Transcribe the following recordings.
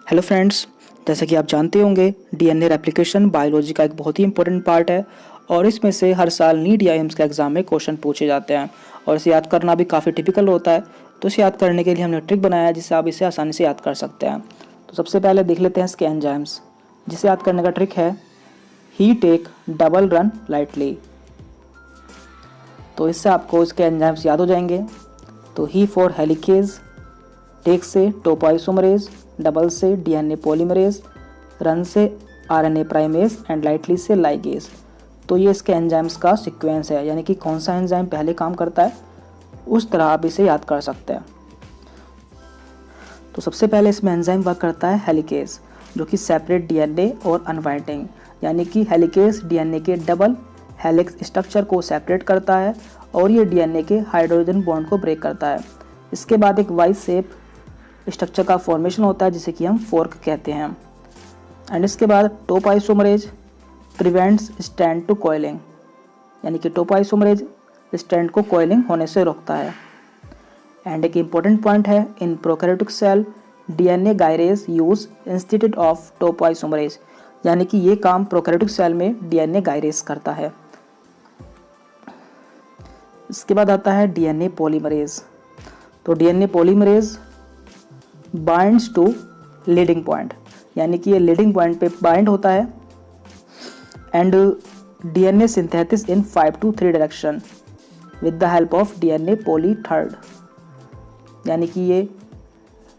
Hello friends, जैसा कि आप जानते होंगे डीएनए रेप्लिकेशन बायोलॉजी का एक बहुत ही इंपॉर्टेंट पार्ट है और इसमें से हर साल नीट या एम्स के एग्ज़ाम में क्वेश्चन पूछे जाते हैं और इसे याद करना भी काफ़ी टिपिकल होता है। तो इसे याद करने के लिए हमने ट्रिक बनाया है जिससे आप इसे आसानी से याद कर सकते हैं। तो सबसे पहले देख लेते हैं इसके एंजाइम्स। जिसे याद करने का ट्रिक है ही टेक डबल रन लाइटली। तो इससे आपको इसके एंजाइम्स याद हो जाएंगे। तो ही फॉर हेलिकेज, टेक से टोपोइसोमरेज, डबल से डीएनए पॉलीमरेज, रन से आरएनए प्राइमेज एंड लाइटली से लाइगेज। तो ये इसके एंजाइम्स का सीक्वेंस है, यानी कि कौन सा एंजाइम पहले काम करता है उस तरह आप इसे याद कर सकते हैं। तो सबसे पहले इसमें एंजाइम वर्क करता है हेलिकेज, जो कि सेपरेट डीएनए और अनवाइंडिंग, यानी कि हेलिकेज डीएनए के डबल हेलिक्स स्ट्रक्चर को सेपरेट करता है और ये डीएनए के हाइड्रोजन बॉन्ड को ब्रेक करता है। इसके बाद एक वाई शेप स्ट्रक्चर का फॉर्मेशन होता है जिसे कि हम फोर्क कहते हैं। एंड इसके बाद topoisomerase prevents strand to coiling, यानी कि टोपोइसोमरेज स्ट्रैंड को कॉइलिंग होने से रोकता है। एंड एक इम्पोर्टेंट पॉइंट है, in prokaryotic cell DNA gyrase use institute of topoisomerase, यानी कि ये काम प्रोकैरियोटिक सेल में डीएनए गायरेज करता है। इसके बाद आता है डीएनए पॉलीमरेज। तो DNA polymerase binds to leading point, यानी कि ये लीडिंग पॉइंट पे बाइंड होता है and DNA synthesis in 5 to 3 direction with the help of DNA poly third, यानी कि ये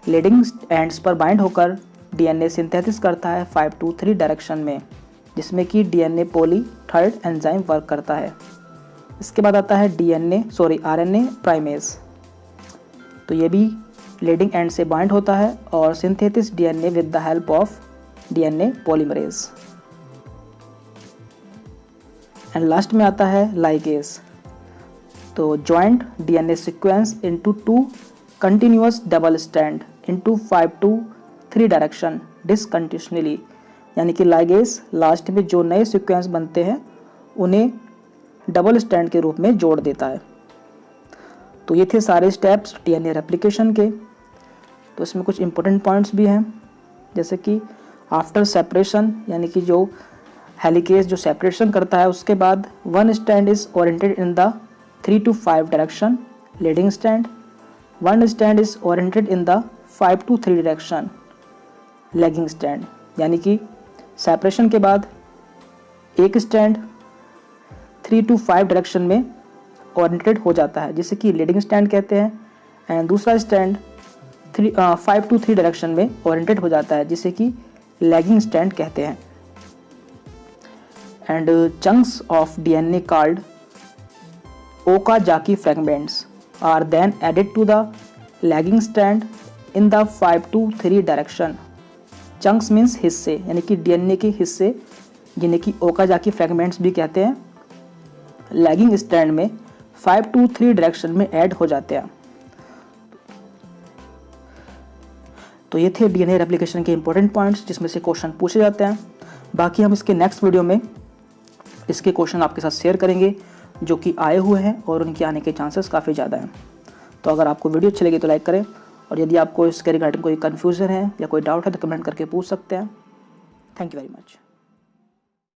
लीडिंग एंड्स पर बाइंड होकर डीएनए सिंथेसिस करता है 5 to 3 डायरेक्शन में, जिसमें कि DNA poly third enzyme work करता है। इसके बाद आता है आरएनए प्राइमेज। तो ये भी लीडिंग एंड से बाइंड होता है और synthesis DNA with the help of DNA polymerase. And last में आता है लाइगेज। तो joint DNA sequence into 2 continuous double strand into 5 to 3 direction discontinuously, यानी कि लाइगेज लास्ट में जो नए सीक्वेंस बनते हैं उन्हें डबल स्ट्रैंड के रूप में जोड़ देता है। तो ये थे सारे स्टेप्स डीएनए रेप्लिकेशन के। तो इसमें कुछ इंपॉर्टेंट पॉइंट्स भी हैं, जैसे कि आफ्टर सेपरेशन, यानी कि जो हेलिकेज जो सेपरेशन करता है उसके बाद one strand is oriented in the 3 to 5 direction leading strand, one strand is oriented in the 5 to 3 direction lagging strand, यानी कि सेपरेशन के बाद एक स्ट्रैंड 3 to 5 डायरेक्शन में ओरिएंटेड हो जाता है जिसे कि लीडिंग स्ट्रैंड कहते हैं, एंड दूसरा स्ट्रैंड 5 to 3 डायरेक्शन में ओरिएंटेड हो जाता है जिसे कि लैगिंग स्ट्रैंड कहते हैं। And chunks of DNA called Okazaki fragments are then added to the lagging strand in the 5 to 3 direction. Chunks means हिस्से, यानी कि डीएनए के हिस्से जिन्हें कि ओकाजाकी फ्रैगमेंट्स भी कहते हैं, लैगिंग स्ट्रैंड में 5 to 3 डायरेक्शन में ऐड हो जाते हैं। तो ये थे डीएनए रेप्लिकेशन के इंपॉर्टेंट पॉइंट्स जिसमें से क्वेश्चन पूछे जाते हैं। बाकी हम इसके नेक्स्ट वीडियो में इसके क्वेश्चन आपके साथ शेयर करेंगे जो कि आए हुए हैं और उनके आने के चांसेस काफ़ी ज़्यादा हैं। तो अगर आपको वीडियो अच्छी लगी तो लाइक करें, और यदि आपको इसके रिगार्डिंग कोई कन्फ्यूज़न है या कोई डाउट है तो कमेंट करके पूछ सकते हैं। Thank you very much.